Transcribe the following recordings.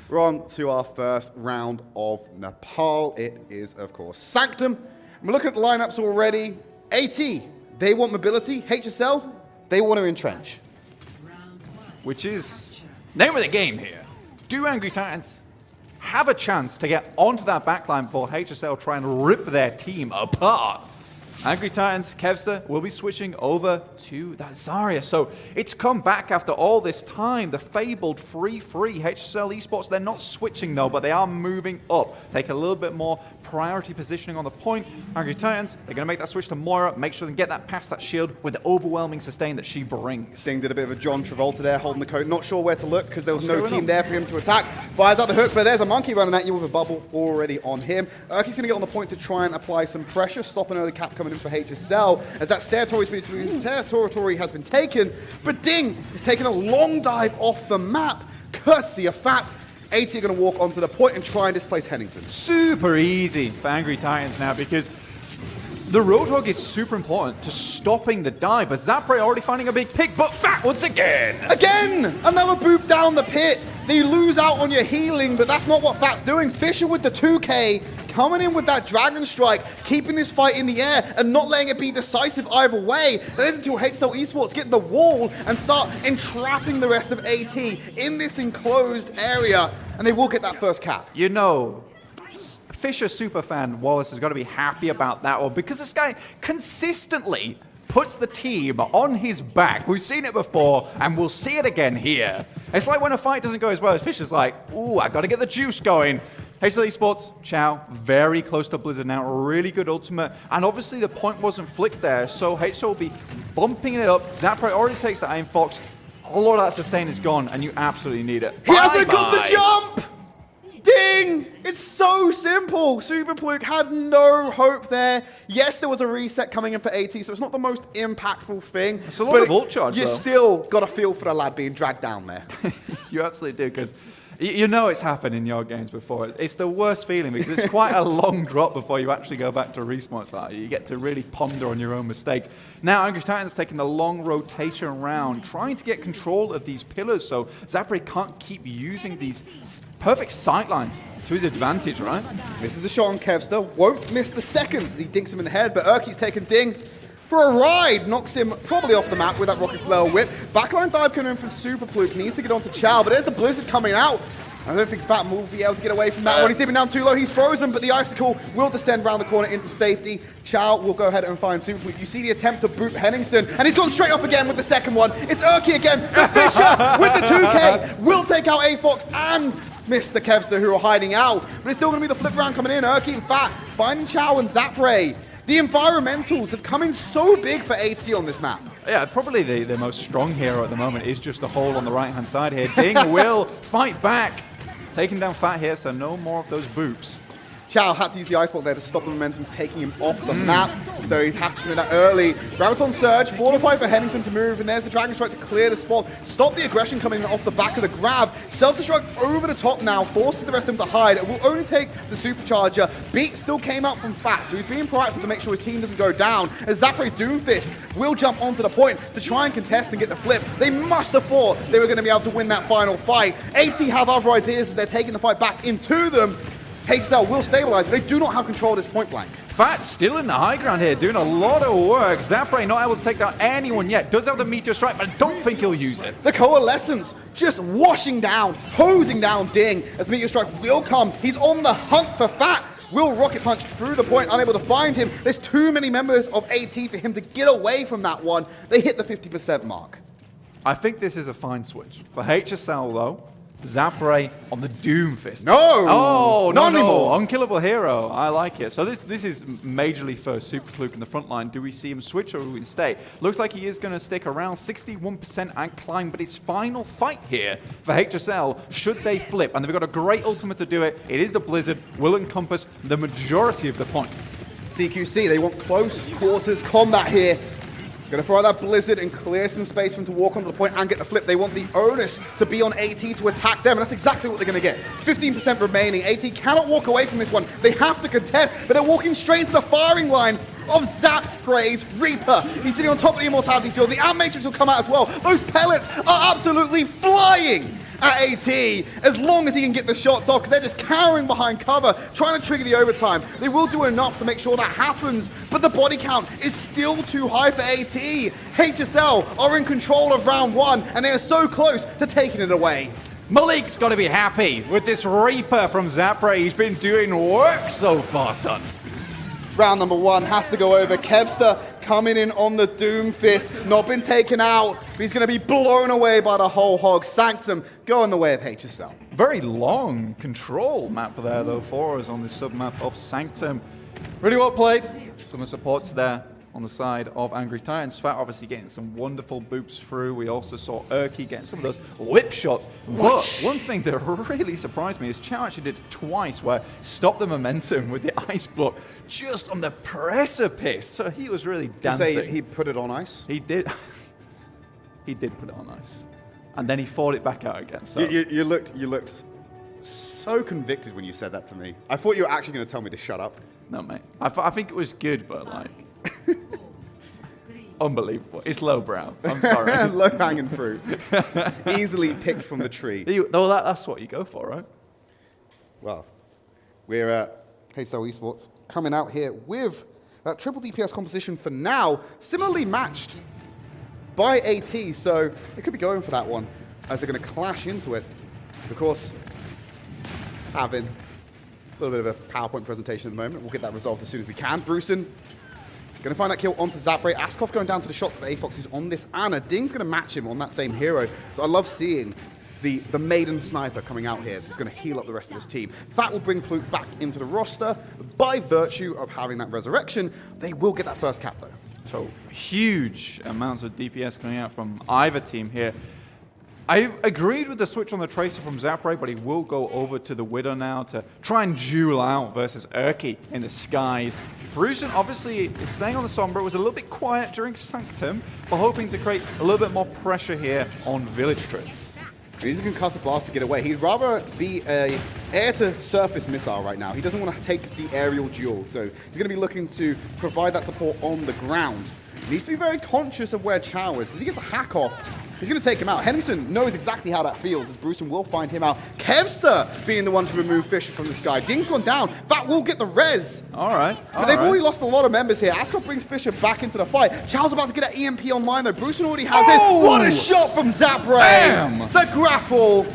We're on to our first round of Nepal. It is, of course, Sanctum. We're looking at the lineups already. AT, they want mobility. HSL, they want to entrench. Which is name of the game here. Do Angry Titans have a chance to get onto that backline before HSL try and rip their team apart? Angry Titans, Kevster will be switching over to that Zarya. So it's come back after all this time. The fabled 3-3 HSL Esports, they're not switching though, but they are moving up. Take a little bit more priority positioning on the point. Angry Titans, they're going to make that switch to Moira, make sure they get that past that shield with the overwhelming sustain that she brings. Sting did a bit of a John Travolta there, holding the coat. Not sure where to look because there was no team there for him to attack. Fires out the hook, but there's a monkey running at you with a bubble already on him. Urki's going to get on the point to try and apply some pressure, stop an early cap coming in for HSL as that territory has been taken. But Ding is taking a long dive off the map, courtesy of Fat. AT are going to walk onto the point and try and displace Henningsen. Super easy for Angry Titans now because the Roadhog is super important to stopping the dive, but Zapre already finding a big pick, but Fat once again! Again! Another boop down the pit. They lose out on your healing, but that's not what Fat's doing. Fisher with the 2K, coming in with that Dragon Strike, keeping this fight in the air and not letting it be decisive either way. That isn't until HSL Esports get the wall and start entrapping the rest of AT in this enclosed area, and they will get that first cap. You know, Fisher superfan Wallace has got to be happy about that one because this guy consistently puts the team on his back. We've seen it before, and we'll see it again here. It's like when a fight doesn't go as well as Fisher's like, ooh, I got to get the juice going. HSL Esports, Chow, very close to Blizzard now, really good ultimate, and obviously the point wasn't flicked there, so HSL will be bumping it up. Zapre already takes the Iron Fox. A lot of that sustain is gone, and you absolutely need it. He hasn't got the jump! Ding! It's so simple. Super Pluke had no hope there. Yes, there was a reset coming in for AT, so it's not the most impactful thing. It's a lot of ult charge, you though. still got a feel for the lad being dragged down there. You absolutely do, because you know it's happened in your games before. It's the worst feeling because it's quite a long drop before you actually go back to respawns. Like you get to really ponder on your own mistakes. Now Angry Titan's taking the long rotation around, trying to get control of these pillars so Zapre can't keep using these perfect sightlines to his advantage, right? Misses the shot on Kevster, won't miss the second. He dinks him in the head, but Urki's taking Ding for a ride, knocks him probably off the map with that Rocket Flare whip. Backline dive coming in from Super Pluke, needs to get onto Chow, but there's the Blizzard coming out. I don't think Fat will be able to get away from that one. He's dipping down too low, he's frozen, but the Icicle will descend around the corner into safety. Chow will go ahead and find Super Pluke. You see the attempt to boot Henningsen, and he's gone straight off again with the second one. It's Urki again, but Fisher with the 2K will take out A-Fox and miss the Kevster who are hiding out. But it's still going to be the flip round coming in. Urki and Fat finding Chow and Zapre. The environmentals have come in so big for AT on this map. Yeah, probably the most strong hero at the moment is just the hole on the right-hand side here. Ding will fight back. Taking down Fat here, so no more of those boops. Chow had to use the Ice Bolt there to stop the momentum, taking him off the map. So he has to do that early. Graviton Surge, fortified for Henningsen to move, and there's the Dragon Strike to clear the spot. Stop the aggression coming off the back of the grab. Self-destruct over the top now, forces the rest of them to hide. It will only take the Supercharger. Beat still came out from Fat, so he's being proactive to make sure his team doesn't go down. As Zapre's Doomfist will jump onto the point to try and contest and get the flip. They must have thought they were going to be able to win that final fight. AT have other ideas as they're taking the fight back into them. HSL will stabilize, but they do not have control of this point blank. Fat still in the high ground here, doing a lot of work. Zapre not able to take down anyone yet. Does have the Meteor Strike, but I don't think he'll use it. The Coalescence just washing down, hosing down Ding as Meteor Strike will come. He's on the hunt for Fat. Will Rocket Punch through the point, unable to find him. There's too many members of AT for him to get away from that one. They hit the 50% mark. I think this is a fine switch. For HSL, though, Zapre on the Doomfist. No! Oh, not anymore. Unkillable hero. I like it. So this is majorly for Super Pluke in the front line. Do we see him switch or will he stay? Looks like he is going to stick around 61% and climb, but his final fight here for HSL, should they flip, and they've got a great ultimate to do it. It is the Blizzard, will encompass the majority of the point. CQC, they want close quarters combat here. Going to throw out that Blizzard and clear some space for him to walk onto the point and get the flip. They want the onus to be on AT to attack them, and that's exactly what they're going to get. 15% remaining. AT cannot walk away from this one. They have to contest, but they're walking straight into the firing line of Zapre's Reaper. He's sitting on top of the Immortality Field. The Amp Matrix will come out as well. Those pellets are absolutely flying. at AT as long as he can get the shots off, because they're just cowering behind cover, trying to trigger the overtime. They will do enough to make sure that happens, but the body count is still too high for AT. HSL are in control of round 1, and they are so close to taking it away. Malik's got to be happy with this Reaper from Zander. He's been doing work so far, son. Round number 1 has to go over. Kevster coming in on the Doomfist, not been taken out, but he's going to be blown away by the whole hog. Sanctum going the way of HSL. Very long control map there, though, for us on this sub-map of Sanctum. Really well played. Some of the supports there on the side of Angry Titans. Fat obviously getting some wonderful boops through. We also saw Erky getting some of those whip shots. But one thing that really surprised me is Chow actually did it twice, where stopped the momentum with the ice block just on the precipice. So he was really dancing. You say he put it on ice? He did. He did put it on ice. And then he fought it back out again. So You looked so convicted when you said that to me. I thought you were actually going to tell me to shut up. No, mate. I think it was good, but like... Unbelievable. It's lowbrow. I'm sorry. Low-hanging fruit. Easily picked from the tree. Well, that's what you go for, right? Well, we're at HSL Esports coming out here with that triple DPS composition for now, similarly matched by AT, so they could be going for that one as they're going to clash into it. Of course, having a little bit of a PowerPoint presentation at the moment. We'll get that resolved as soon as we can. Brusen going to find that kill onto Zander. Askov going down to the shots of AFOX, who's on this Ana. Ding's going to match him on that same hero. So I love seeing the maiden sniper coming out here. He's going to heal up the rest of his team. That will bring Pollitt back into the roster. By virtue of having that resurrection, they will get that first cap, though. So huge amounts of DPS coming out from either team here. I agreed with the switch on the Tracer from Zander, but he will go over to the Widow now to try and duel out versus Erky in the skies. Brusen obviously is staying on the Sombra, was a little bit quiet during Sanctum, but hoping to create a little bit more pressure here on Village Tridd. He's a concussive blast to get away. He'd rather be a air-to-surface missile right now. He doesn't want to take the aerial duel, so he's going to be looking to provide that support on the ground. He needs to be very conscious of where Chow is, because if he gets a hack off, he's going to take him out. Henningsen knows exactly how that feels, as Brusen will find him out. Kevster being the one to remove Fisher from the sky. Ding's gone down. That will get the res. All right. But they've already lost a lot of members here. Askov brings Fisher back into the fight. Chow's about to get that EMP online, though. Brusen already has it. What a shot from Zander. Bam! The grapple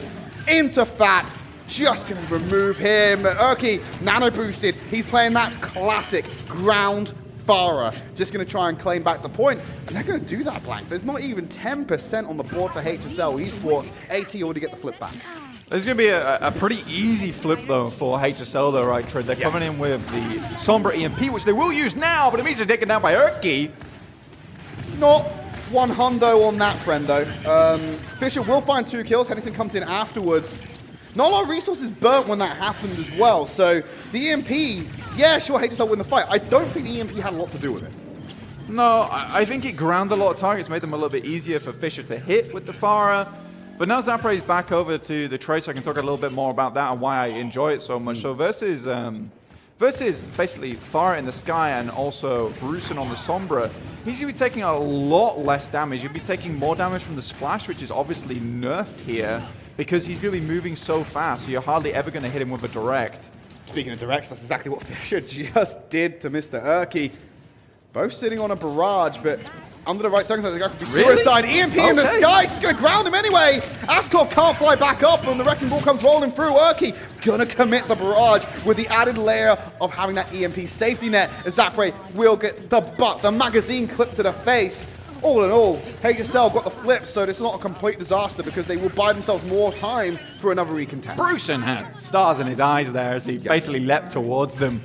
into Fat. Just going to remove him. Erky, nano boosted. He's playing that classic ground Farah, just going to try and claim back the point. And they're going to do that, Blank. There's not even 10% on the board for HSL Esports. AT already get the flip back. There's going to be a pretty easy flip, though, for HSL, though, right, Tridd? They're coming in with the Sombra EMP, which they will use now, but immediately taken down by Erky. Not one hundo on that, friendo. Fisher will find 2 kills. Henningsen comes in afterwards. Not a lot of resources burnt when that happened as well. So the EMP, yeah, sure, HSL win the fight. I don't think the EMP had a lot to do with it. No, I think it grounded a lot of targets, made them a little bit easier for Fisher to hit with the Farah. But now Zander is back over to the Tracer. I can talk a little bit more about that and why I enjoy it so much. So versus basically Farah in the sky and also Brusen on the Sombra, he's going to be taking a lot less damage. You'll be taking more damage from the Splash, which is obviously nerfed here, because he's going to be moving so fast, so you're hardly ever going to hit him with a direct. Speaking of directs, that's exactly what Fisher just did to Mr. Erky. Both sitting on a barrage, but under the right circumstances, the guy could be suicide. EMP in the sky, just going to ground him anyway. Askov can't fly back up, and the Wrecking Ball comes rolling through. Erky going to commit the barrage with the added layer of having that EMP safety net, as Zander will get the magazine clipped to the face. All in all, HSL got the flip, so it's not a complete disaster because they will buy themselves more time for another recontest. Brusen had stars in his eyes there as he basically leapt towards them.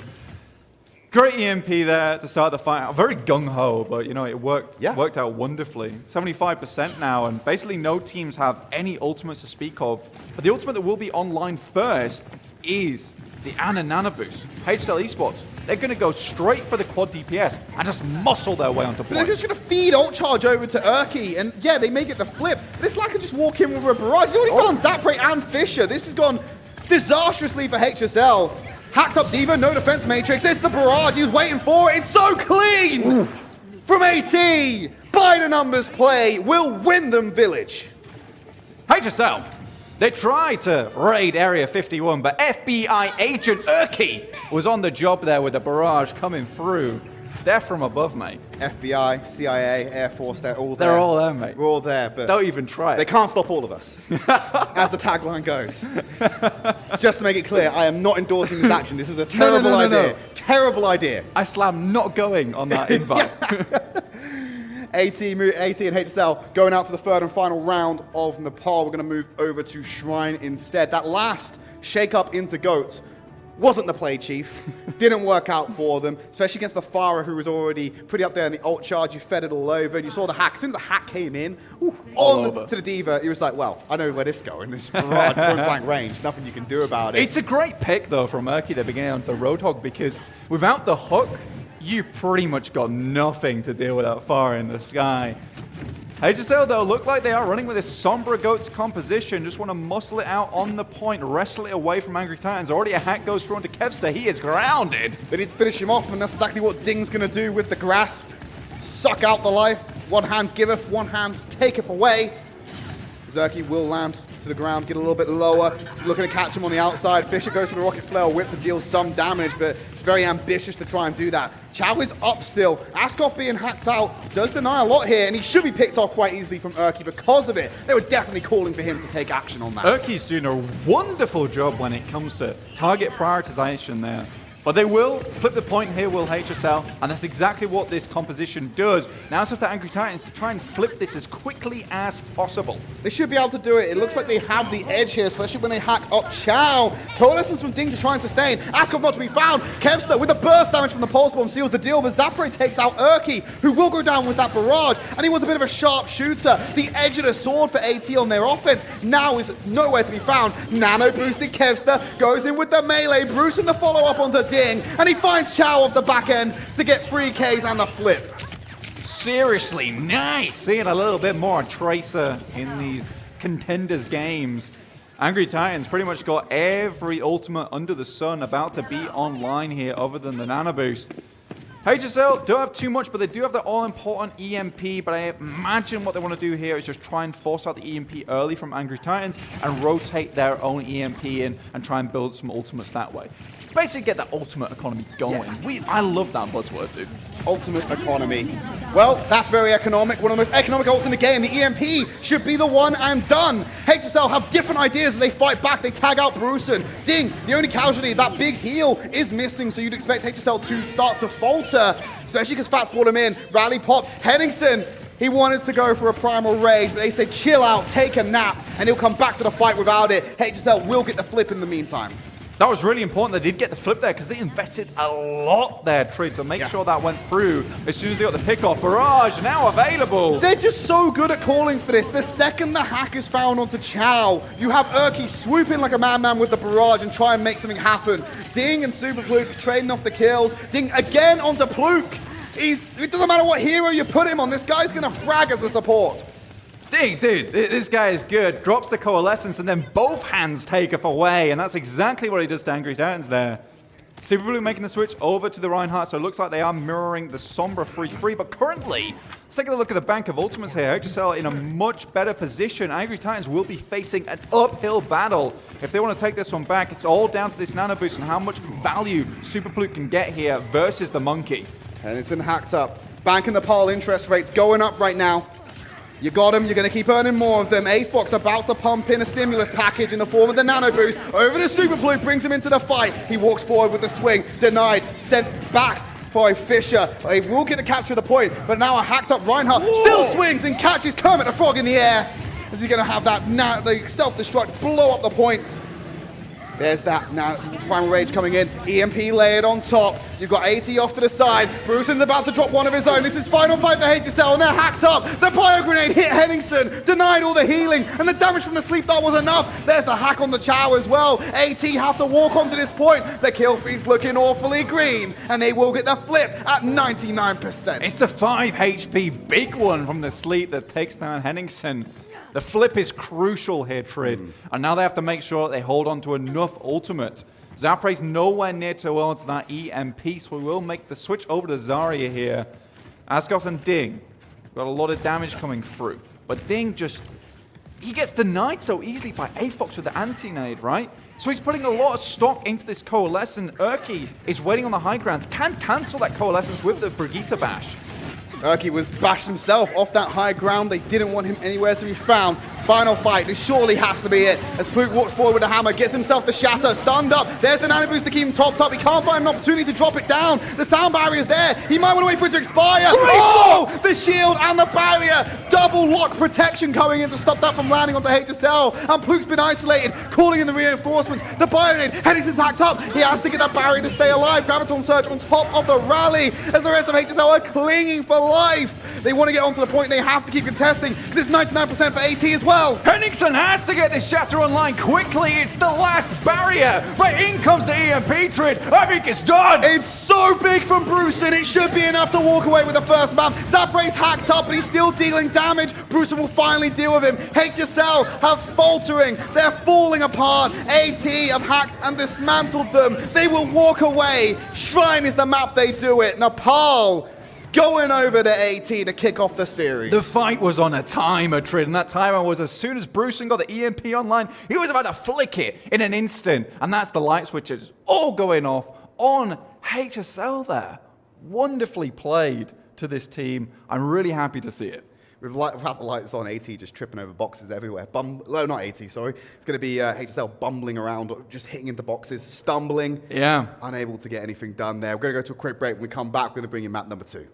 Great EMP there to start the fight. Very gung-ho, but you know it worked out wonderfully. 75% now, and basically no teams have any ultimates to speak of. But the ultimate that will be online first is the Ana Nana boost. HSL Esports, they're going to go straight for the quad DPS and just muscle their way onto point. They're just going to feed ult charge over to Erky, and yeah, they may get the flip, but it's like I just walk in with a barrage. He's already found Zander and Fisher. This has gone disastrously for HSL. Hacked up Diva, no defense matrix. It's the barrage he was waiting for. It's so clean! Ooh. From AT, by the numbers play, will win them Village. HSL They tried to raid Area 51, but FBI agent Urki was on the job there with the barrage coming through. They're from above, mate. FBI, CIA, Air Force, they're all there. They're all there, mate. We're all there, but don't even try it. They can't stop all of us, as the tagline goes. Just to make it clear, I am not endorsing this action. This is a terrible idea. No. Terrible idea. I slam not going on that invite. AT and HSL going out to the third and final round of Nepal. We're going to move over to Shrine instead. That last shake-up into GOATs wasn't the play, Chief. Didn't work out for them, especially against the Farah, who was already pretty up there in the ult charge. You fed it all over, and you saw the hack. As soon as the hack came in, to the Diva, he was like, well, I know where this is going. This barrage, point-blank range. Nothing you can do about it. It's a great pick, though, from Urki at the beginning on the Roadhog, because without the hook, you pretty much got nothing to deal with that far in the sky. HSL, though, look like they are running with this Sombra Goats composition. Just want to muscle it out on the point, wrestle it away from Angry Titans. Already a hack goes through onto Kevster. He is grounded. They need to finish him off, and that's exactly what Ding's going to do with the grasp. Suck out the life. One hand giveth, one hand taketh away. Zerky will land to the ground, get a little bit lower. Looking to catch him on the outside. Fisher goes for the Rocket Flare Whip to deal some damage, but it's very ambitious to try and do that. Chow is up still. Ascot being hacked out does deny a lot here, and he should be picked off quite easily from Urki because of it. They were definitely calling for him to take action on that. Urki's doing a wonderful job when it comes to target prioritization there. But they will flip the point here, will HSL, and that's exactly what this composition does. Now it's up to Angry Titans to try and flip this as quickly as possible. They should be able to do it. It looks like they have the edge here, especially when they hack up Chow. Coalescence from Ding to try and sustain. Ascot not to be found. Kevster with the burst damage from the Pulse Bomb seals the deal, but Zapre takes out Urki, who will go down with that barrage, and he was a bit of a sharp shooter. The edge of the sword for AT on their offense now is nowhere to be found. Nano boosted Kevster goes in with the melee. Bruce in the follow-up onto Ding. And he finds Chow off the back end to get 3 Ks and the flip. Seriously, nice. Seeing a little bit more Tracer in these Contenders games. Angry Titans pretty much got every ultimate under the sun about to be online here other than the Nano Boost. HSL don't have too much, but they do have the all-important EMP, but I imagine what they want to do here is just try and force out the EMP early from Angry Titans and rotate their own EMP in and try and build some ultimates that way. Just basically get that ultimate economy going. Yeah. I love that buzzword, dude. Ultimate economy. Well, that's very economic. One of the most economic ults in the game. The EMP should be the one and done. HSL have different ideas as they fight back. They tag out Bruce. Ding, the only casualty, that big heal is missing, so you'd expect HSL to start to falter, especially because Fats brought him in. Rally pop. Henningsen, he wanted to go for a primal raid, but they said chill out, take a nap, and he'll come back to the fight without it. HSL will get the flip in the meantime. That was really important. They did get the flip there because they invested a lot there, Tridd, to make sure that went through. As soon as they got the pick-off, barrage now available. They're just so good at calling for this. The second the hack is found onto Chow, you have Urki swoop in like a madman with the barrage and try and make something happen. Ding and Super Pluke trading off the kills. Ding again onto Pluke. It doesn't matter what hero you put him on, this guy's going to frag as a support. Ding, dude, this guy is good. Drops the Coalescence and then both hands take off away, and that's exactly what he does to Angry Titans there. Super Blue making the switch over to the Reinhardt, so it looks like they are mirroring the Sombra 3-3, but currently, let's take a look at the bank of ultimates here. HSL in a much better position. Angry Titans will be facing an uphill battle. If they want to take this one back, it's all down to this Nano Boost and how much value Super Blue can get here versus the Monkey. And it's in hacked up. Bank and Nepal interest rates going up right now. You got them, you're going to keep earning more of them. A-Fox about to pump in a stimulus package in the form of the Nano Boost. Over to Super Blue, brings him into the fight. He walks forward with the swing, denied, sent back by Fisher. He will get to capture the point, but now a hacked up Reinhardt still swings and catches Kermit the Frog in the air. Is he going to have that the self-destruct blow up the point? There's that now, Primal Rage coming in. EMP layered on top. You've got AT off to the side. Bruson's about to drop one of his own. This is final fight for HSL, and they're hacked up. The Bio Grenade hit Henningsen, denied all the healing, and the damage from the Sleep Dart was enough. There's the hack on the Chow as well. AT have to walk onto this point. The kill feed's looking awfully green, and they will get the flip at 99%. It's the 5 HP big one from the Sleep that takes down Henningsen. The flip is crucial here, Tridd. And now they have to make sure they hold on to enough ultimate. Zapre's nowhere near towards that EMP, so we will make the switch over to Zarya here. Asgoff and Ding got a lot of damage coming through. But Ding just he gets denied so easily by Aafox with the anti-nade, right? So he's putting a lot of stock into this Coalescence. Erky is waiting on the high ground, can cancel that Coalescence with the Brigitte bash. Erky was bashed himself off that high ground. They didn't want him anywhere to be found. Final fight. This surely has to be it. As Pollitt walks forward with a hammer, gets himself the shatter, stunned up. There's the nano boost to keep him topped up. He can't find an opportunity to drop it down. The sound barrier's there. He might want to wait for it to expire. Oh! The shield and the barrier. Double lock protection coming in to stop that from landing onto HSL. And Pollitt's been isolated, calling in the reinforcements. The Bionade, Henningson's hacked up. He has to get that barrier to stay alive. Graviton Surge on top of the rally as the rest of HSL are clinging for life. They want to get onto the point. They have to keep contesting because it's 99% for AT as well. Henningson has to get this shatter online quickly. It's the last barrier. Right, in comes the EMP Tridd. I think it's done. It's so big from Bruceson. It should be enough to walk away with the first map. Zapray's hacked up, but he's still dealing damage. Bruceson will finally deal with him. HSL have faltering. They're falling apart. AT have hacked and dismantled them. They will walk away. Shrine is the map they do it. Nepal going over to AT to kick off the series. The fight was on a timer, Tridd, and that timer was as soon as Bruceson got the EMP online, he was about to flick it in an instant, and that's the light switches all going off on HSL there. Wonderfully played to this team. I'm really happy to see it. Without the lights on, AT just tripping over boxes everywhere. No, not AT, sorry. It's going to be HSL bumbling around, just hitting into boxes, stumbling. Yeah. Unable to get anything done there. We're going to go to a quick break. When we come back, we're going to bring in map number 2.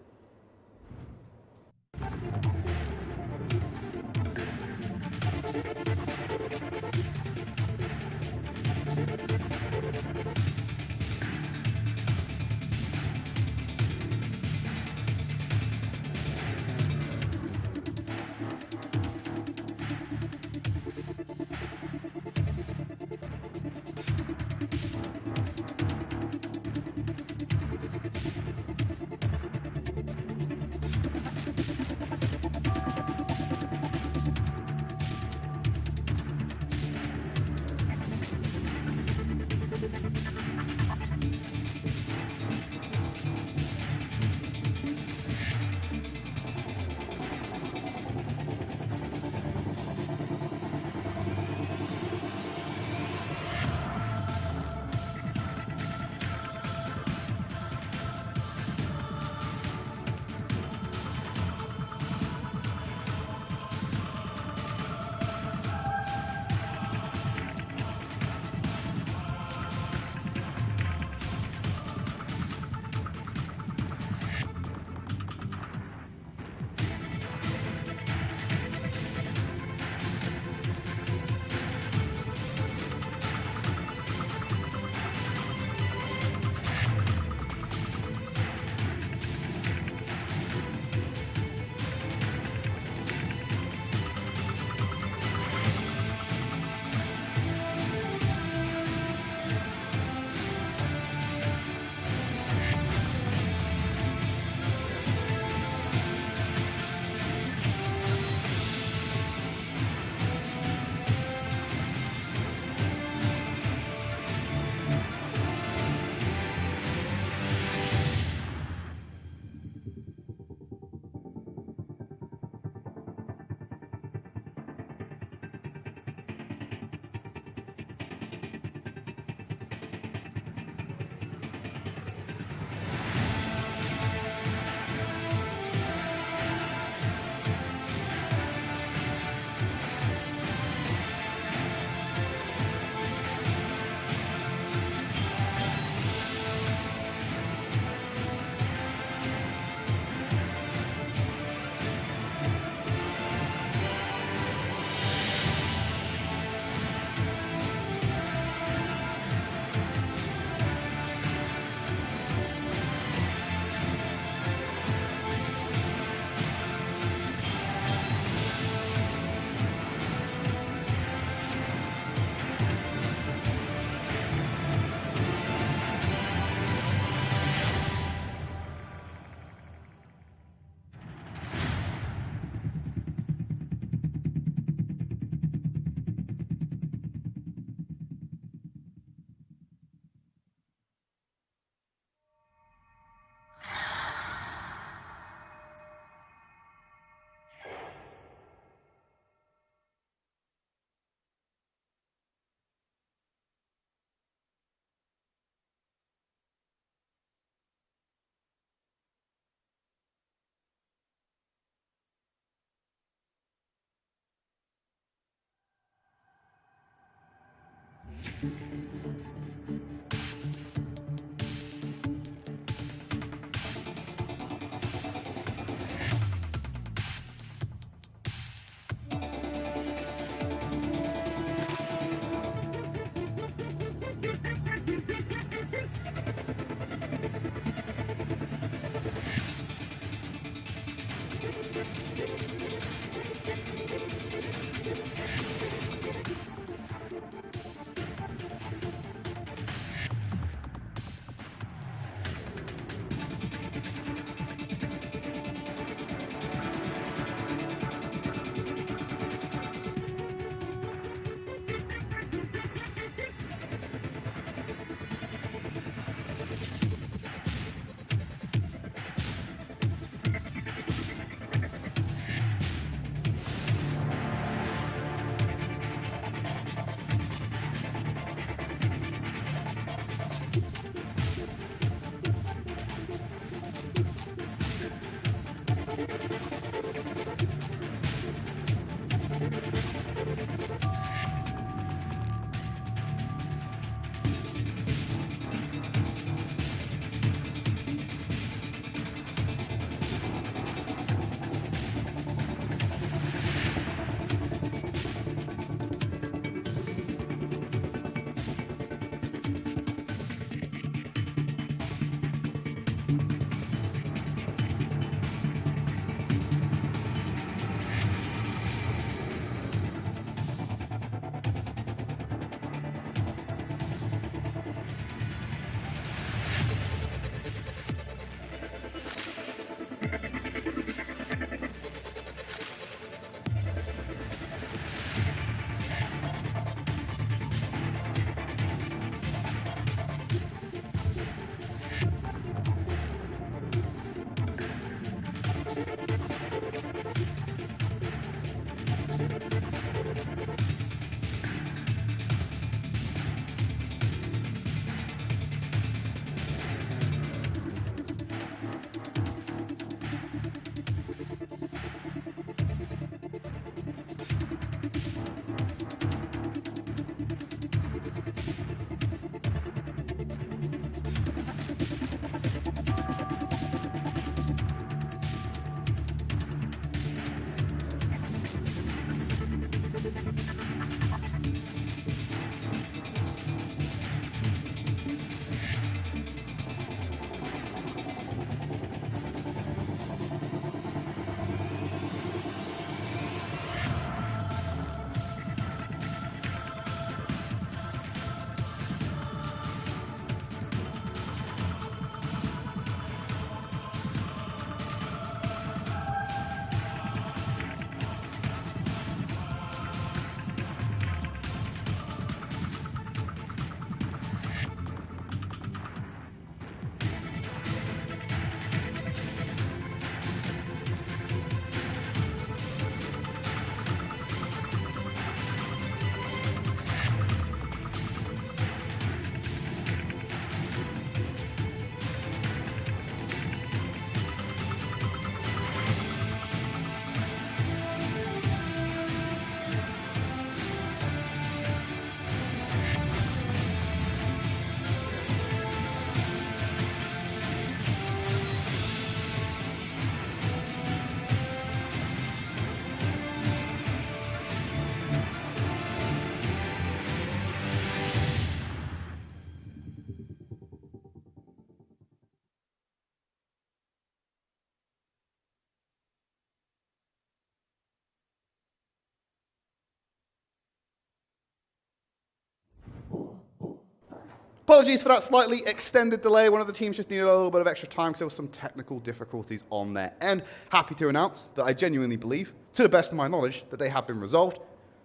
Apologies for that slightly extended delay. One of the teams just needed a little bit of extra time because there were some technical difficulties on their end. Happy to announce that I genuinely believe, to the best of my knowledge, that they have been resolved.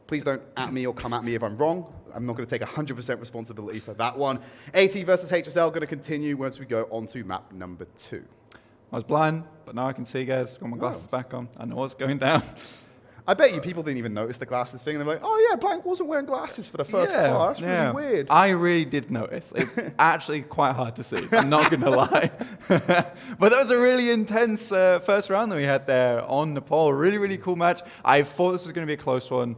Please don't at me or come at me if I'm wrong. I'm not going to take 100% responsibility for that one. AT versus HSL going to continue once we go on to map number 2. I was blind, but now I can see, guys. Got my glasses back on. I know what's going down. I bet you people didn't even notice the glasses thing. And they're like, oh yeah, Blank wasn't wearing glasses for the first part. That's really weird. I really did notice. It's actually quite hard to see. I'm not going to lie. But that was a really intense first round that we had there on Nepal. Really, really cool match. I thought this was going to be a close one,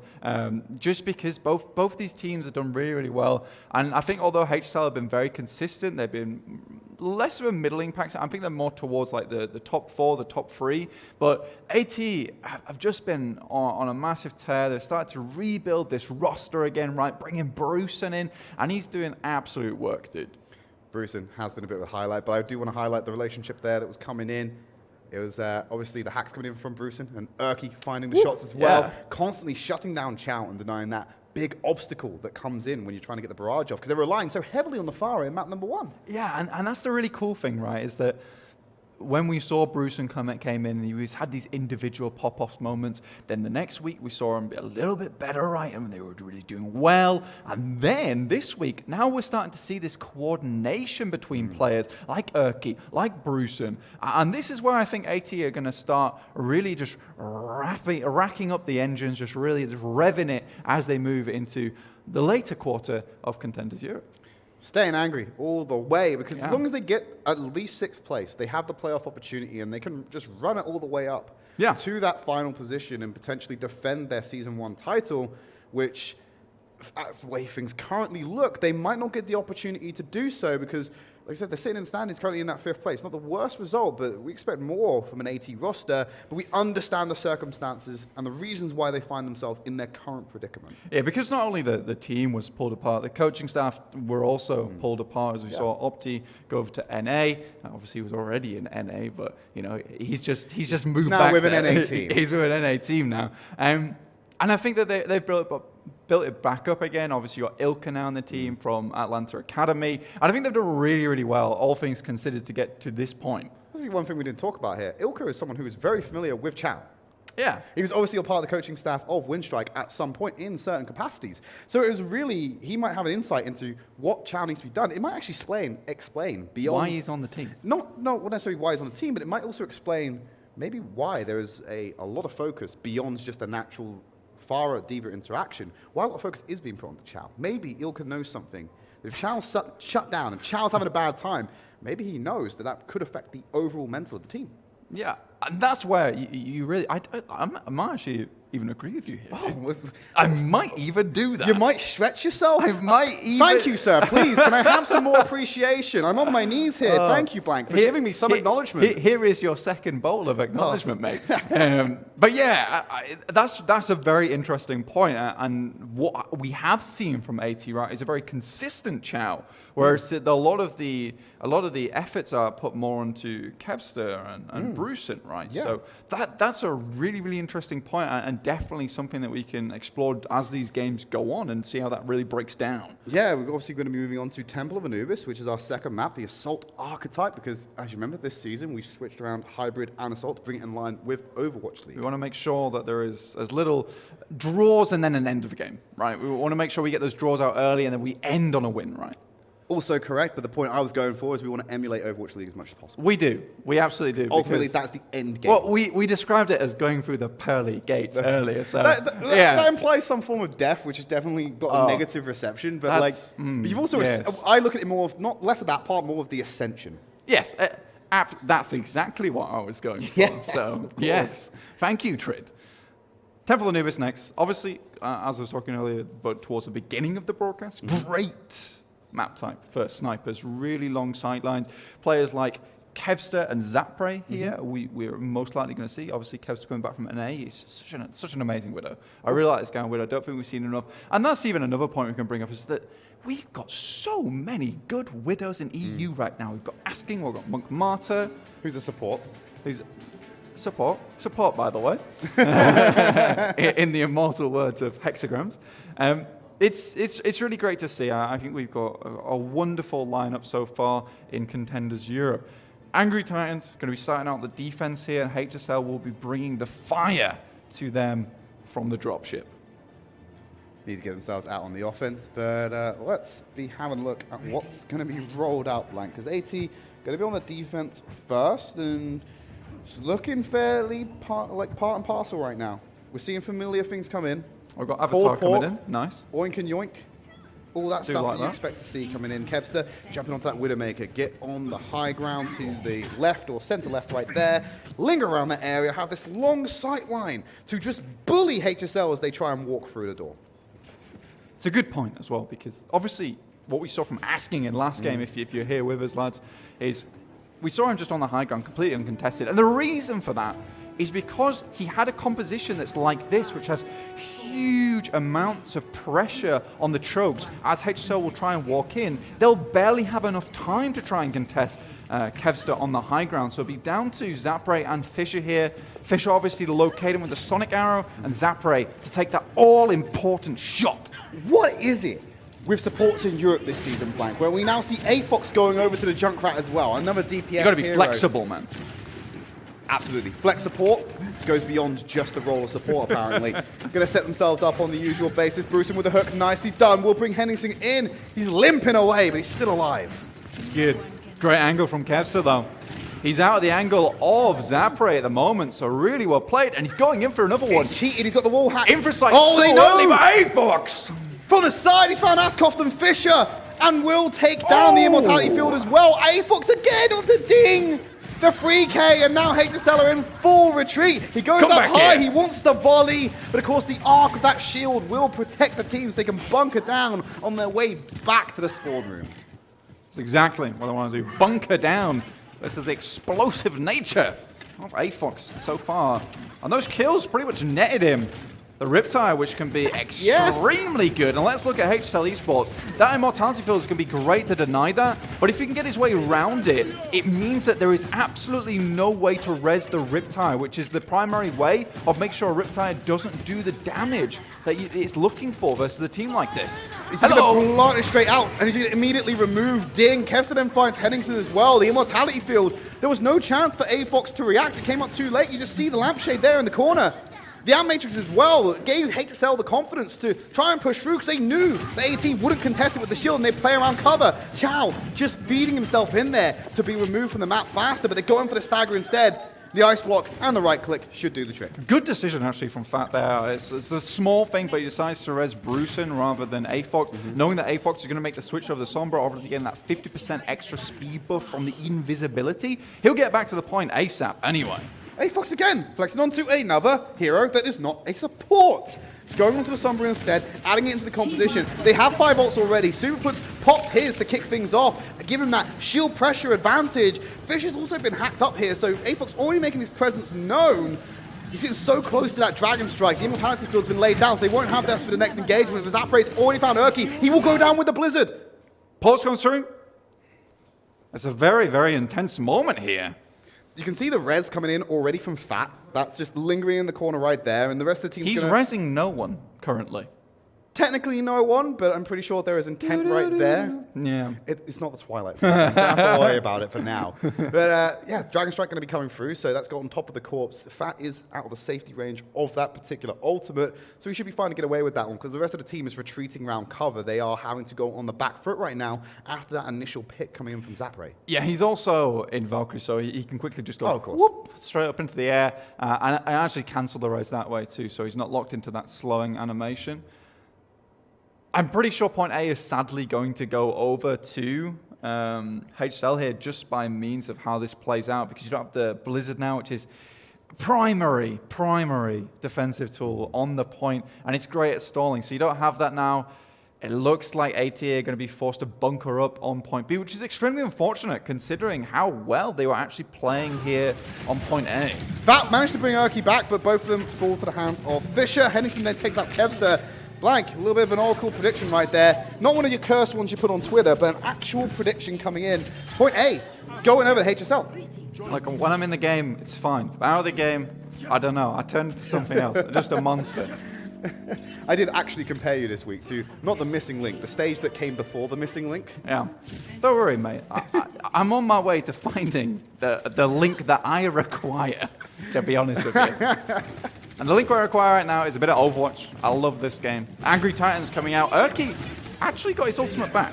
just because both these teams have done really, really well. And I think although HSL have been very consistent, they've been less of a middling pack. I think they're more towards like the top 4, the top 3. But AT have just been on a massive tear. They've started to rebuild this roster again, right? Bringing Brucen in, and he's doing absolute work, dude. Brucen has been a bit of a highlight, but I do want to highlight the relationship there that was coming in. It was obviously the hacks coming in from Brucen and Erky finding the shots as well, constantly shutting down Chow and denying that big obstacle that comes in when you're trying to get the barrage off, because they're relying so heavily on the Faro in map number 1. Yeah, and that's the really cool thing, right, is that when we saw Brucen came in, and he had these individual pop-off moments. Then the next week we saw him be a little bit better, right? And they were really doing well. And then this week, now we're starting to see this coordination between players like Erky, like Brucen. And this is where I think AT are going to start really just racking up the engines, just really just revving it as they move into the later quarter of Contenders Europe. Staying angry all the way, because as long as they get at least 6th place, they have the playoff opportunity and they can just run it all the way up to that final position and potentially defend their Season 1 title, which, that's the way things currently look, they might not get the opportunity to do so because, like I said, they're sitting in the standings currently in that 5th place. Not the worst result, but we expect more from an AT roster. But we understand the circumstances and the reasons why they find themselves in their current predicament. Yeah, because not only the team was pulled apart, the coaching staff were also pulled apart, as we saw Opti go over to NA. Obviously, he was already in NA, but you know he's just moved now back with there. an NA team. He's with an NA team now, and I think that they've built it back up again. Obviously, you got Ilka now on the team from Atlanta Academy. And I think they've done really, really well, all things considered, to get to this point. This is one thing we didn't talk about here. Ilka is someone who is very familiar with Chow. Yeah. He was obviously a part of the coaching staff of Windstrike at some point in certain capacities. So it was really, he might have an insight into what Chow needs to be done. It might actually explain beyond... why he's on the team. Not necessarily why he's on the team, but it might also explain maybe why there is a lot of focus beyond just a natural Pharah D.Va interaction, why a lot of focus is being put on to Chow. Maybe Ilka knows something. If Chow's shut down and Chow's having a bad time, maybe he knows that could affect the overall mental of the team. Yeah, and that's where you really... I might actually even agree with you here. Oh, I might even do that. You might stretch yourself? I might even... Thank you, sir. Please, can I have some more appreciation? I'm on my knees here. Thank you, Blank, for giving me some acknowledgement. Here is your second bowl of acknowledgement, mate. But yeah, that's a very interesting point. And what we have seen from AT, right, is a very consistent Chow, whereas a lot of the efforts are put more onto Kevster and Brucen, right? Yeah. So that's a really, really interesting point, and definitely something that we can explore as these games go on and see how that really breaks down. Yeah, we're obviously going to be moving on to Temple of Anubis, which is our second map, the Assault archetype, because as you remember, this season we switched around Hybrid and Assault to bring it in line with Overwatch League. We want to make sure that there is as little draws and then an end of the game, right? We want to make sure we get those draws out early and then we end on a win, right? Also correct, but the point I was going for is we want to emulate Overwatch League as much as possible. We do. We absolutely do. Ultimately, that's the end game. Well, we described it as going through the pearly gates earlier. So that implies some form of death, which has definitely got a negative reception. But but you've also, I look at it more of not less of that part, more of the ascension. Yes, that's exactly what I was going for. Yes, so yes, thank you, Tridd. Temple of Anubis next. Obviously, as I was talking earlier, but towards the beginning of the broadcast, great map type for snipers, really long sightlines. Players like Kevster and Zapre here, we're most likely going to see. Obviously, Kevster coming back from NA, he's such an amazing Widow. I really like this guy in Widow. I don't think we've seen enough. And that's even another point we can bring up, is that we've got so many good Widows in EU right now. We've got Asking, we've got Monk Martyr. Who's a support? Who's support, by the way, in the immortal words of hexagrams. It's really great to see. I think we've got a wonderful lineup so far in Contenders Europe. Angry Titans going to be starting out the defense here, and HSL will be bringing the fire to them from the dropship. Need to get themselves out on the offense, but let's be having a look at what's going to be rolled out, Blank, because AT going to be on the defense first, and it's looking fairly part and parcel right now. We're seeing familiar things come in. We've got Avatar coming in. Nice. Oink and yoink. All that stuff like that you that. expect to see coming in. Kevster jumping onto that Widowmaker. Get on the high ground to the left or center left right there. Linger around that area. Have this long sight line to just bully HSL as they try and walk through the door. It's a good point as well, because obviously what we saw from Asking in last game, if you're here with us, lads, is we saw him just on the high ground, completely uncontested. And the reason for that is because he had a composition that's like this, which has huge amounts of pressure on the chokes. As HSL will try and walk in, they'll barely have enough time to try and contest Kevster on the high ground. So it'll be down to Zapray and Fisher here. Fisher obviously to locate him with the Sonic Arrow, and Zapray to take that all-important shot. What is it with supports in Europe this season, Blank, where we now see AFOX going over to the Junkrat as well, another DPS You've got to be hero. flexible, man. Absolutely. Flex support goes beyond just the role of support, apparently. Going to set themselves up on the usual basis. Bruceson with the hook, nicely done. Will bring Henningsen in. He's limping away, but he's still alive. It's good. Great angle from Kevster, though. He's out of the angle of Zapray at the moment, so really well played. And he's going in for another one. He's cheated. He's got the wall hack. Infrasight oh, so no! early by AFOX. From the side, he's found Askoff and Fisher. And will take down the Immortality Field as well. AFOX again onto Ding. The 3K, and now HSL are in full retreat. He goes up high, he wants the volley, but of course the arc of that shield will protect the team so they can bunker down on their way back to the spawn room. That's exactly what I want to do. Bunker down. This is the explosive nature of AFOX so far. And those kills pretty much netted him the Riptide, which can be extremely good. And let's look at HSL Esports. That Immortality Field is going to be great to deny that, but if he can get his way around it, it means that there is absolutely no way to res the Riptide, which is the primary way of making sure a Riptide doesn't do the damage that it's looking for versus a team like this. He's going to plant it straight out, and he's going to immediately remove Ding. Kevster then finds Henningsen as well. The Immortality Field, there was no chance for AFOX to react. It came up too late. You just see the lampshade there in the corner. The Amp Matrix as well gave HSL the confidence to try and push through because they knew the AT wouldn't contest it with the shield and they'd play around cover. Chow just feeding himself in there to be removed from the map faster, but they're going for the stagger instead. The ice block and the right click should do the trick. Good decision, actually, from Fat there. It's a small thing, but he decides to res Bruceson rather than AFOX, knowing that AFOX is going to make the switch over the Sombra, obviously getting that 50% extra speed buff from the invisibility. He'll get back to the point ASAP anyway. AFOX again, flexing onto another hero that is not a support. Going onto the Sombra instead, adding it into the composition. They have 5 ults already. Superplut's popped his to kick things off, give him that shield pressure advantage. Fish has also been hacked up here, so AFOX already making his presence known. He's getting so close to that Dragon Strike. The Immortality Field's been laid down, so they won't have this for the next engagement. If Zapray's already found Urki, he will go down with the Blizzard. Pulse comes through. It's a very, very intense moment here. You can see the res coming in already from Fat. That's just lingering in the corner right there, and the rest of the team's He's resing no one currently. Technically no one, but I'm pretty sure there is intent right there. Yeah. It's not the Twilight Zone. You don't have to worry about it for now. But yeah, Dragon Strike going to be coming through, so that's got on top of the corpse. Fat is out of the safety range of that particular ultimate, so he should be fine to get away with that one, because the rest of the team is retreating around cover. They are having to go on the back foot right now after that initial pick coming in from Zapray. Yeah, he's also in Valkyrie, so he can quickly just go of course. Whoop, straight up into the air, and actually cancel the res that way too, so he's not locked into that slowing animation. I'm pretty sure point A is sadly going to go over to HSL here just by means of how this plays out, because you don't have the Blizzard now, which is primary defensive tool on the point, and it's great at stalling, so you don't have that now. It looks like AT are going to be forced to bunker up on point B, which is extremely unfortunate considering how well they were actually playing here on point A. Fat managed to bring Urki back, but both of them fall to the hands of Fisher. Henningsen then takes out Kevster. Blank, a little bit of an oracle prediction right there. Not one of your cursed ones you put on Twitter, but an actual prediction coming in. Point A, going over to HSL. Like, when I'm in the game, it's fine. But out of the game, I don't know. I turn into something else. Just a monster. I did actually compare you this week to, not the missing link, the stage that came before the missing link. Yeah. Don't worry, mate. I'm on my way to finding the link that I require, to be honest with you. And the link I require right now is a bit of Overwatch. I love this game. Angry Titans coming out. Urki actually got his ultimate back.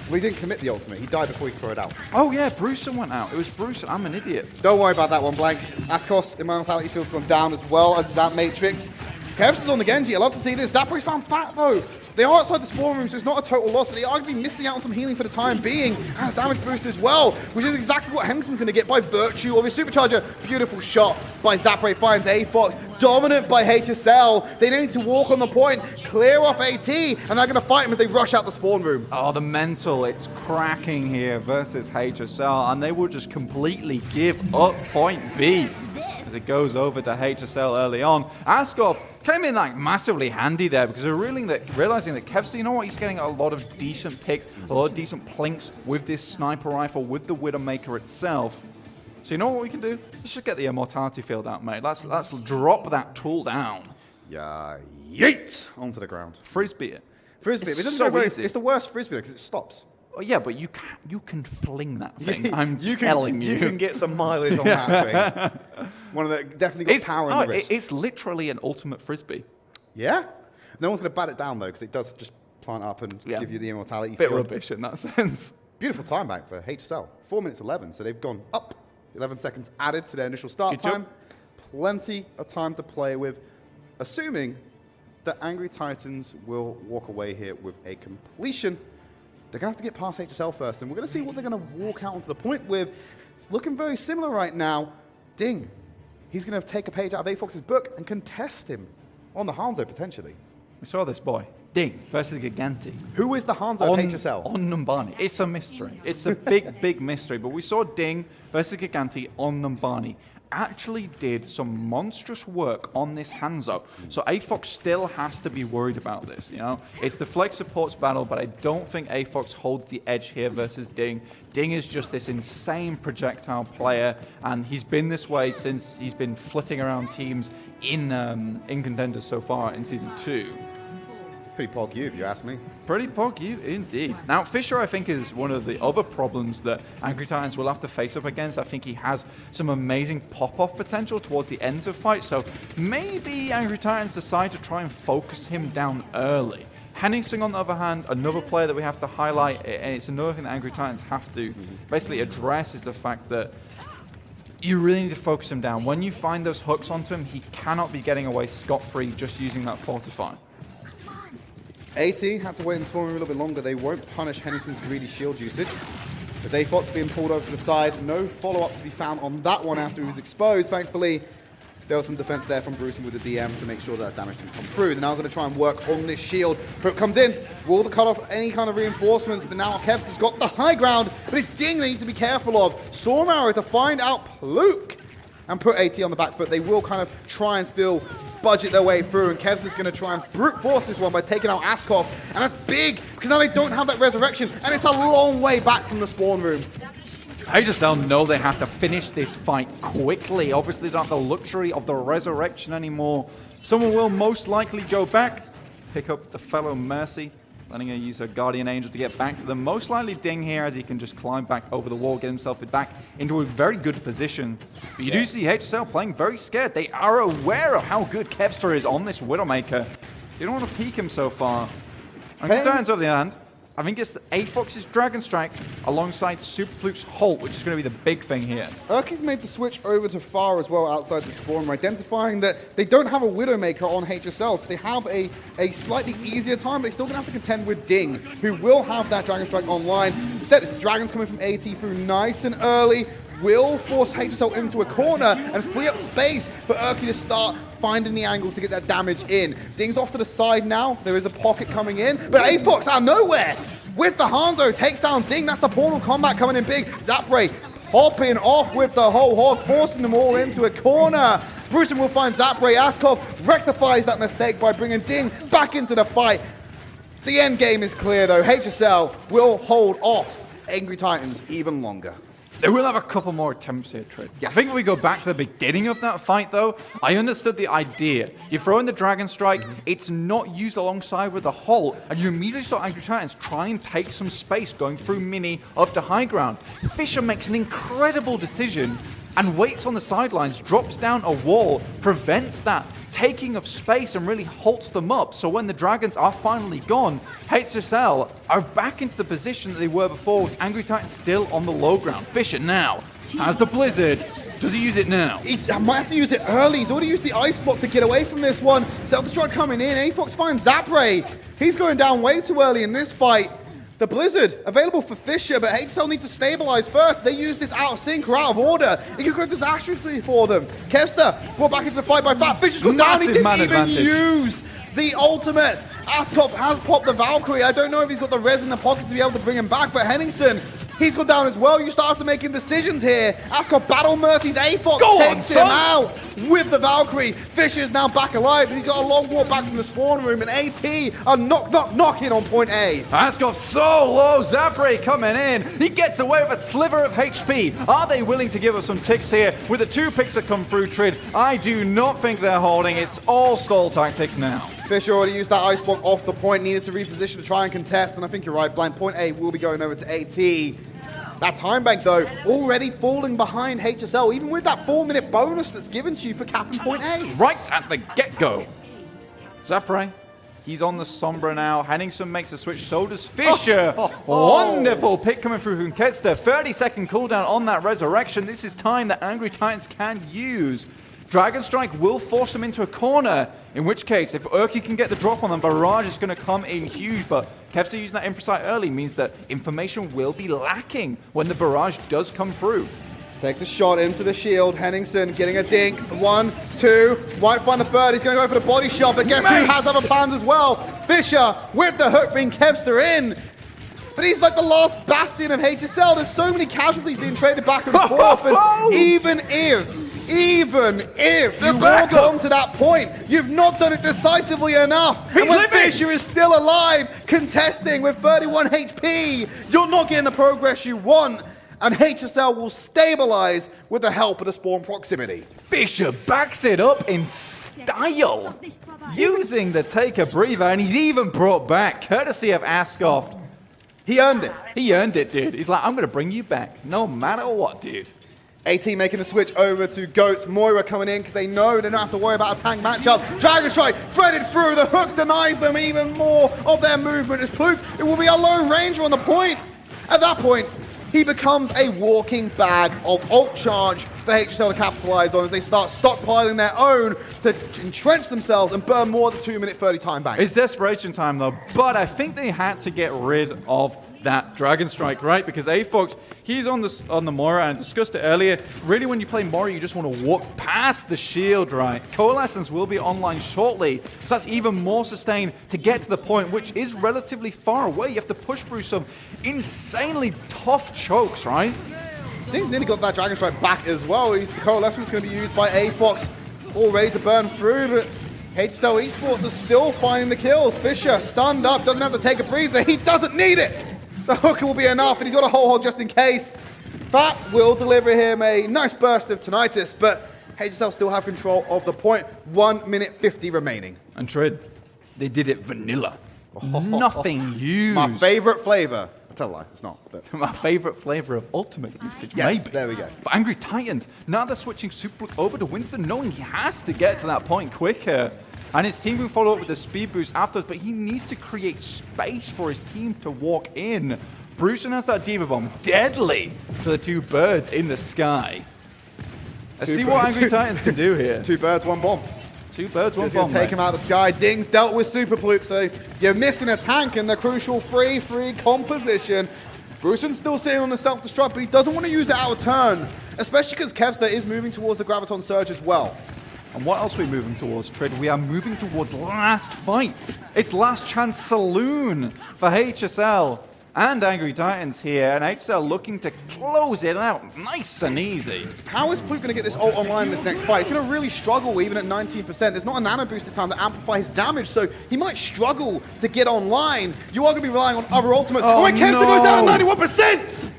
We didn't commit the ultimate. He died before he could throw it out. Oh yeah, Brewster went out. It was Brewster. I'm an idiot. Don't worry about that one, Blank. Ascos, immortality field's gone down as well as that Matrix. Kevs is on the Genji. I love to see this. Zapray's found fat though. They are outside the spawn room, so it's not a total loss, but they are going to be missing out on some healing for the time being. And a damage boost as well, which is exactly what Henderson's going to get by virtue of his supercharger. Beautiful shot by Zapray, finds A-Fox. Dominant by HSL. They need to walk on the point, clear off AT, and they're going to fight him as they rush out the spawn room. Oh, the mental, it's cracking here versus HSL, and they will just completely give up point B as it goes over to HSL early on. Askov came in like massively handy there because they're realizing that Kevster, you know what, he's getting a lot of decent picks, a lot of decent plinks with this sniper rifle, with the Widowmaker itself. So you know what we can do? Let's just get the immortality field out, mate. Let's drop that tool down. Yeah, yeet onto the ground. Frisbee it. Frisbee, It's it doesn't so go very, easy. it's the worst frisbee because it stops. Oh, yeah, but you can fling that thing. I'm telling you. You can get some mileage on that thing. One of the definitely got power in the wrist. It's literally an ultimate frisbee. Yeah? No one's going to bat it down though because it does just plant up and give you the immortality Bit field. rubbish in that sense. Beautiful time back for HSL. 4 minutes 11, so they've gone up. 11 seconds added to their initial start Good job. time. Plenty of time to play with, assuming that Angry Titans will walk away here with a completion. They're going to have to get past HSL first, and we're going to see what they're going to walk out onto the point with. It's looking very similar right now. Ding. He's going to take a page out of A-Fox's book and contest him on the Hanzo, potentially. We saw this boy. Ding versus Giganti. Who is the Hanzo of HSL? On Numbani. It's a mystery. It's a big, big mystery. But we saw Ding versus Giganti on Numbani. Actually did some monstrous work on this Hanzo. So A-Fox still has to be worried about this, you know? It's the flex supports battle, but I don't think A-Fox holds the edge here versus Ding. Ding is just this insane projectile player, and he's been this way since he's been flitting around teams in Contenders so far in Season 2. Pretty pog you, if you ask me. Pretty pog you, indeed. Now, Fisher, I think, is one of the other problems that Angry Titans will have to face up against. I think he has some amazing pop-off potential towards the end of fight, so maybe Angry Titans decide to try and focus him down early. Henningsen, on the other hand, another player that we have to highlight, and it's another thing that Angry Titans have to basically address, is the fact that you really need to focus him down. When you find those hooks onto him, he cannot be getting away scot-free just using that Fortify. AT had to wait in the spawn room a little bit longer. They won't punish Henningsen's greedy shield usage. With A-Fox being pulled over to the side, no follow-up to be found on that one after he was exposed. Thankfully, there was some defense there from Bruce with the DM to make sure that damage didn't come through. They're now going to try and work on this shield. Hook comes in, will to cut off any kind of reinforcements, but now Kev's has got the high ground, but it's Ding they need to be careful of. Storm Arrow to find out Luke and put AT on the back foot. They will kind of try and still budget their way through, and Kev's is going to try and brute force this one by taking out Askov, and that's big, because now they don't have that resurrection, and it's a long way back from the spawn room. HSL know they have to finish this fight quickly. Obviously, they don't have the luxury of the resurrection anymore. Someone will most likely go back, pick up the fellow Mercy, letting her use her Guardian Angel to get back to them. Most likely Ding here, as he can just climb back over the wall, get himself back into a very good position. But you do see HSL playing very scared. They are aware of how good Kevster is on this Widowmaker. They don't want to peek him so far. And Contenders, on the other hand, I think it's A-Fox's Dragon Strike alongside Super Pluke's Halt, which is going to be the big thing here. Urki's made the switch over to Far as well outside the spawn room, identifying that they don't have a Widowmaker on HSL, so they have a slightly easier time, but they're still going to have to contend with Ding, who will have that Dragon Strike online. Instead, the Dragon's coming from AT through nice and early, will force HSL into a corner and free up space for Urki to start finding the angles to get that damage in. Ding's off to the side now. There is a pocket coming in, but A-Fox out of nowhere with the Hanzo takes down Ding. That's the Portal combat coming in big. Zapray hopping off with the whole hog, forcing them all into a corner. Bruce will find Zapray. Askov rectifies that mistake by bringing Ding back into the fight. The end game is clear though. HSL will hold off Angry Titans even longer. They will have a couple more attempts here, Tridd. Yes. I think if we go back to the beginning of that fight, though, I understood the idea. You throw in the Dragon Strike, it's not used alongside with the Halt, and you immediately saw Angry Titans try and take some space going through mini up to high ground. Fisher makes an incredible decision and waits on the sidelines, drops down a wall, prevents that taking of space and really halts them up. So when the Dragons are finally gone, HSL are back into the position that they were before, with Angry Titans still on the low ground. Fisher now has the Blizzard. Does he use it now? I might have to use it early. He's already used the Ice Block to get away from this one. Self-destruct coming in. A-Fox finds Zapray. He's going down way too early in this fight. The Blizzard available for Fisher, but HSL need to stabilize first. They use this out of sync or out of order. It could go disastrously for them. Kester brought back into the fight by Fat. Fisher's gone down. He didn't even use the ultimate. Askov has popped the Valkyrie. I don't know if he's got the res in the pocket to be able to bring him back, but Henningsen, he's gone down as well. You start after making decisions here. Askov battle mercies. A-Fox takes him out with the Valkyrie. Fisher's now back alive, and he's got a long walk back from the spawn room, and AT are knocking on point A. Askov so low. Zapray coming in. He gets away with a sliver of HP. Are they willing to give us some ticks here with the 2 picks that come through, Tridd? I do not think they're holding. It's all stall tactics now. Fisher already used that Ice Block off the point, needed to reposition to try and contest, and I think you're right, Blank. Point A will be going over to AT. That time bank, though, already falling behind HSL, even with that 4-minute bonus that's given to you for capping point A. Right at the get-go. Zapray, he's on the Sombra now. Henningsen makes a switch, so does Fisher. Wonderful pick coming through from Kester. 30-second cooldown on that resurrection. This is time that Angry Titans can use. Dragon Strike will force them into a corner, in which case, if Urki can get the drop on them, Barrage is going to come in huge, but Kevster using that Imprecise early means that information will be lacking when the Barrage does come through. Takes a shot into the shield. Henningsen getting a dink. 1, 2. Might find the third. He's going to go for the body shot, but guess who has other plans as well? Fisher with the hook being Kevster in. But he's like the last bastion of HSL. There's so many casualties being traded back and forth, and even if you walk on to that point, you've not done it decisively enough. And when Fisher is still alive, contesting with 31 HP, you're not getting the progress you want. And HSL will stabilize with the help of the spawn proximity. Fisher backs it up in style, using the take a breather, and he's even brought back, courtesy of Askov. He earned it. He earned it, dude. He's like, I'm going to bring you back, no matter what, dude. AT making the switch over to Goats. Moira coming in because they know they don't have to worry about a tank matchup. Dragon Strike threaded through. The hook denies them even more of their movement as Pluke. It will be a Lone Ranger on the point. At that point, he becomes a walking bag of ult charge for HSL to capitalize on as they start stockpiling their own to entrench themselves and burn more than 2-minute 30 time bank. It's desperation time though, but I think they had to get rid of that Dragon Strike, right? Because A-Fox, he's on the Moira, and I discussed it earlier. Really, when you play Moira, you just want to walk past the shield, right? Coalescence will be online shortly, so that's even more sustained to get to the point, which is relatively far away. You have to push through some insanely tough chokes, right? Things nearly got that Dragon Strike back as well. The Coalescence is going to be used by A-Fox, all ready to burn through, but HSL Esports are still finding the kills. Fisher stunned up, doesn't have to take a breather. He doesn't need it. The hook will be enough, and he's got a whole hold just in case. That will deliver him a nice burst of tinnitus, but HSL still have control of the point. 1 minute 50 remaining. And Tridd, they did it vanilla. Nothing used. My favorite flavor. I tell a lie, it's not. But my favorite flavor of ultimate usage, yes, maybe. There we go. But Angry Titans, now they're switching Superblock over to Winston, knowing he has to get to that point quicker. And his team will follow up with the speed boost afterwards, but he needs to create space for his team to walk in. Bruceson has that Diva Bomb, deadly to the 2 birds in the sky. Let's see what Angry Titans can do here. 2 birds, 1 bomb. 2 birds, 1 Just bomb. Take him out of the sky. Ding's dealt with Super Pluke, so you're missing a tank in the crucial 3-3 composition. Bruson's still sitting on the self-destruct, but he doesn't want to use it out of turn, especially because Kevster is moving towards the Graviton Surge as well. And what else are we moving towards, Tridd? We are moving towards last fight. It's last chance saloon for HSL and Angry Titans here, and HSL looking to close it out nice and easy. How is Pluke going to get this ult online in this next fight? He's going to really struggle even at 19%. There's not a nano boost this time to amplify his damage, so he might struggle to get online. You are going to be relying on other ultimates. Oh, wait, Kevster goes down to 91%!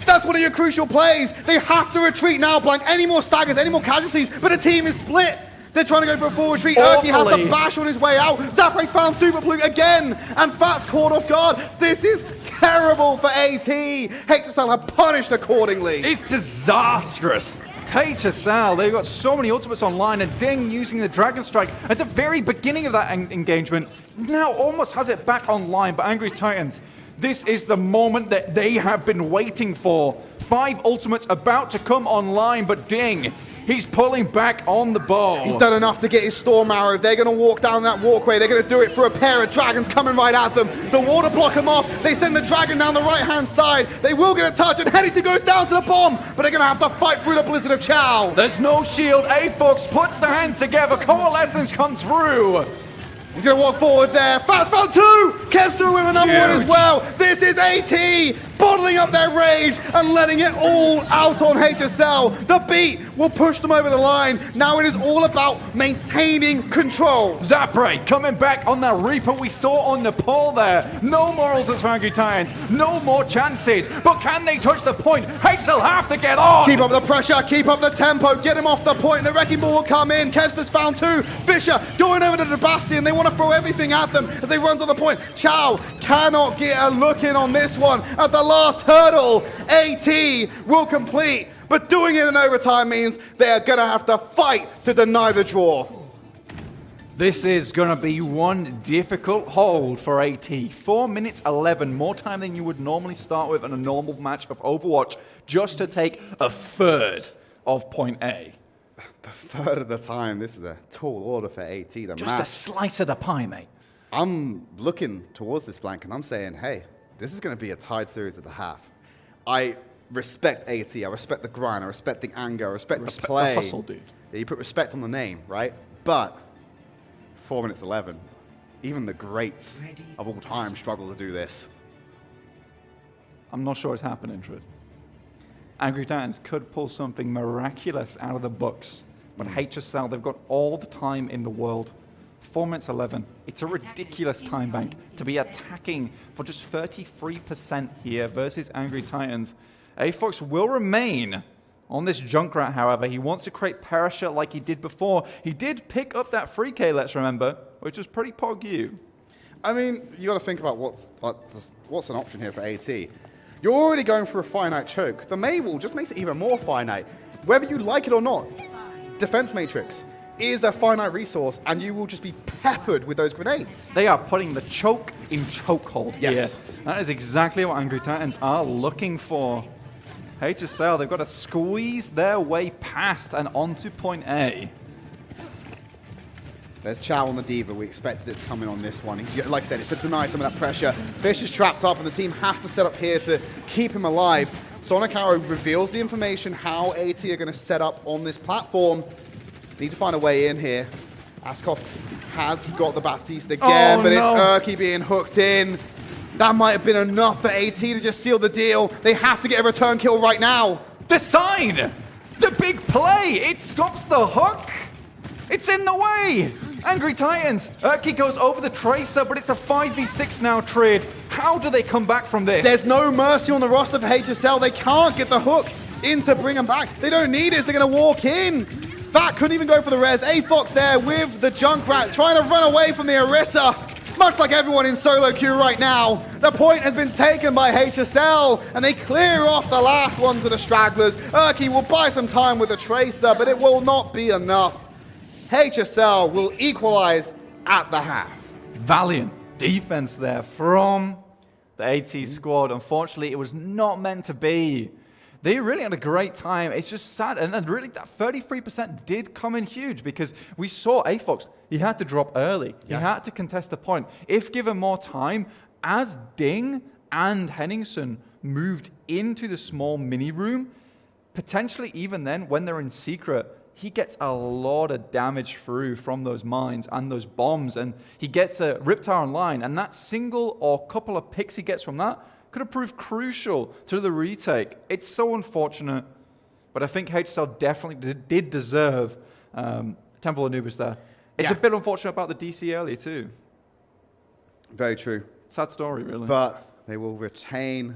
That's one of your crucial plays. They have to retreat now, Blank. Any more staggers, any more casualties, but the team is split. They're trying to go for a full retreat. Urki has the bash on his way out. Zapray's found Super Pluke again, and Fat's caught off guard. This is terrible for AT. HSL have punished accordingly. It's disastrous. HSL, they've got so many ultimates online, and Ding using the Dragon Strike at the very beginning of that engagement now almost has it back online. But Angry Titans, this is the moment that they have been waiting for. 5 ultimates about to come online, but Ding, he's pulling back on the bow. He's done enough to get his Storm Arrow. They're going to walk down that walkway. They're going to do it for a pair of dragons coming right at them. The water block them off. They send the dragon down the right-hand side. They will get a touch, and Hennessy goes down to the bomb, but they're going to have to fight through the Blizzard of Chow. There's no shield. A-Fox puts the hands together. Coalescence comes through. He's going to walk forward there. Fast found 2! Kev's through with another one as well. This is AT bottling up their rage and letting it all out on HSL. The beat will push them over the line. Now it is all about maintaining control. Zapray coming back on that Reaper we saw on Nepal there. No more ultimates for Angry Titans. No more chances. But can they touch the point? HSL have to get on. Keep up the pressure. Keep up the tempo. Get him off the point. The Wrecking Ball will come in. Kev's just found 2. Fisher going over to the Bastion. They want to throw everything at them as they run to the point. Chow cannot get a look in on this one. At the last hurdle, AT will complete. But doing it in overtime means they are going to have to fight to deny the draw. This is going to be one difficult hold for AT. 4 minutes 11, more time than you would normally start with in a normal match of Overwatch, just to take a third of point A. A third of the time, this is a tall order for AT. Just a slice of the pie, mate. I'm looking towards this blank and I'm saying, hey, this is going to be a tied series at the half. I respect AT. I respect the grind. I respect the anger. I respect the play. The hustle, dude. Yeah, you put respect on the name, right? But 4 minutes 11, even the greats of all time struggle to do this. I'm not sure it's happening, Tridd. Angry Titans could pull something miraculous out of the books, but HSL, they've got all the time in the world. 4 minutes 11. It's a ridiculous time bank to be attacking for just 33% here versus Angry Titans. A-Fox will remain on this Junkrat, however. He wants to create Perisher like he did before. He did pick up that 3K, let's remember, which was pretty pog you. I mean, you got to think about what's an option here for AT. You're already going for a finite choke. The Maywall just makes it even more finite. Whether you like it or not, Defense Matrix is a finite resource, and you will just be peppered with those grenades. They are putting the choke in chokehold here. Yes. That is exactly what Angry Titans are looking for. HSL, they've got to squeeze their way past and onto point A. There's Chow on the Diva. We expected it to come in on this one. Like I said, it's to deny some of that pressure. Fish is trapped up, and the team has to set up here to keep him alive. Sonic Arrow reveals the information how AT are going to set up on this platform. Need to find a way in here. Askov has got the Baptiste again, but no. It's Erky being hooked in. That might have been enough for AT to just seal the deal. They have to get a return kill right now. The sign! The big play! It stops the hook! It's in the way! Angry Titans! Erky goes over the Tracer, but it's a 5v6 now, Tridd. How do they come back from this? There's no mercy on the roster for HSL. They can't get the hook in to bring them back. They don't need it. They're going to walk in. That couldn't even go for the res. A-Fox there with the Junkrat trying to run away from the Orisa. Much like everyone in solo queue right now, the point has been taken by HSL, and they clear off the last ones of the stragglers. Erky will buy some time with the Tracer, but it will not be enough. HSL will equalize at the half. Valiant defense there from the AT squad. Unfortunately, it was not meant to be. They really had a great time. It's just sad. And then really that 33% did come in huge because we saw A-Fox. He had to drop early. Yeah. He had to contest the point. If given more time, as Ding and Henningsen moved into the small mini room, potentially even then when they're in secret, he gets a lot of damage through from those mines and those bombs. And he gets a Riptide online. And that single or couple of picks he gets from that could have proved crucial to the retake. It's so unfortunate, but I think HSL definitely did deserve Temple Anubis there. It's a bit unfortunate about the DC earlier too. Very true. Sad story, really. But they will retain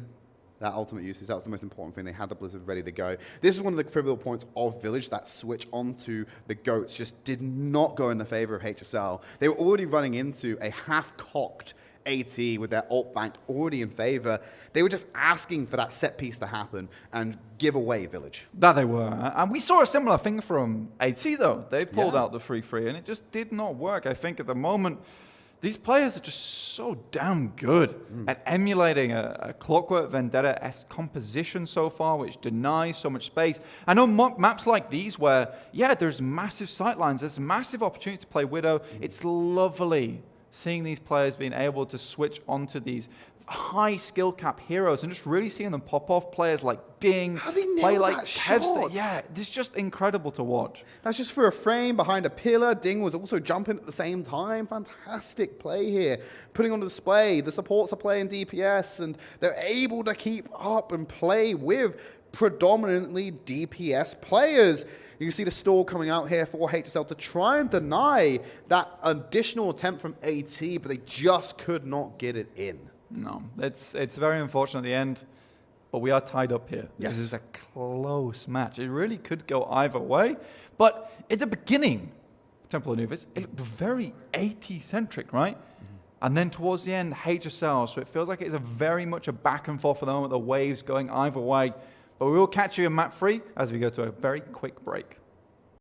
that ultimate usage. That was the most important thing. They had the Blizzard ready to go. This is one of the pivotal points of Village. That switch onto the GOATs just did not go in the favor of HSL. They were already running into a half-cocked AT with their ult bank already in favor. They were just asking for that set piece to happen and give away Village. That they were. And we saw a similar thing from AT, though. They pulled out the 3-3, and it just did not work. I think at the moment, these players are just so damn good at emulating a Clockwork Vendetta-esque composition so far, which denies so much space. I know maps like these where, yeah, there's massive sightlines, there's massive opportunity to play Widow. It's lovely seeing these players being able to switch onto these high skill cap heroes and just really seeing them pop off. Players like Ding, How they play nail like that Kevster. shot? Yeah, it's just incredible to watch. That's just for a frame behind a pillar. Ding was also jumping at the same time. Fantastic play here. Putting on display, the supports are playing DPS, and they're able to keep up and play with predominantly DPS players. You can see the stall coming out here for HSL to try and deny that additional attempt from AT, but they just could not get it in. No, it's very unfortunate at the end, but we are tied up here. Yes. This is a close match. It really could go either way, but at the beginning, Temple of Anubis, it looked very AT-centric, right? And then towards the end, HSL, so it feels like it's a very much a back and forth for the moment, the waves going either way. But we will catch you in map 3 as we go to a very quick break.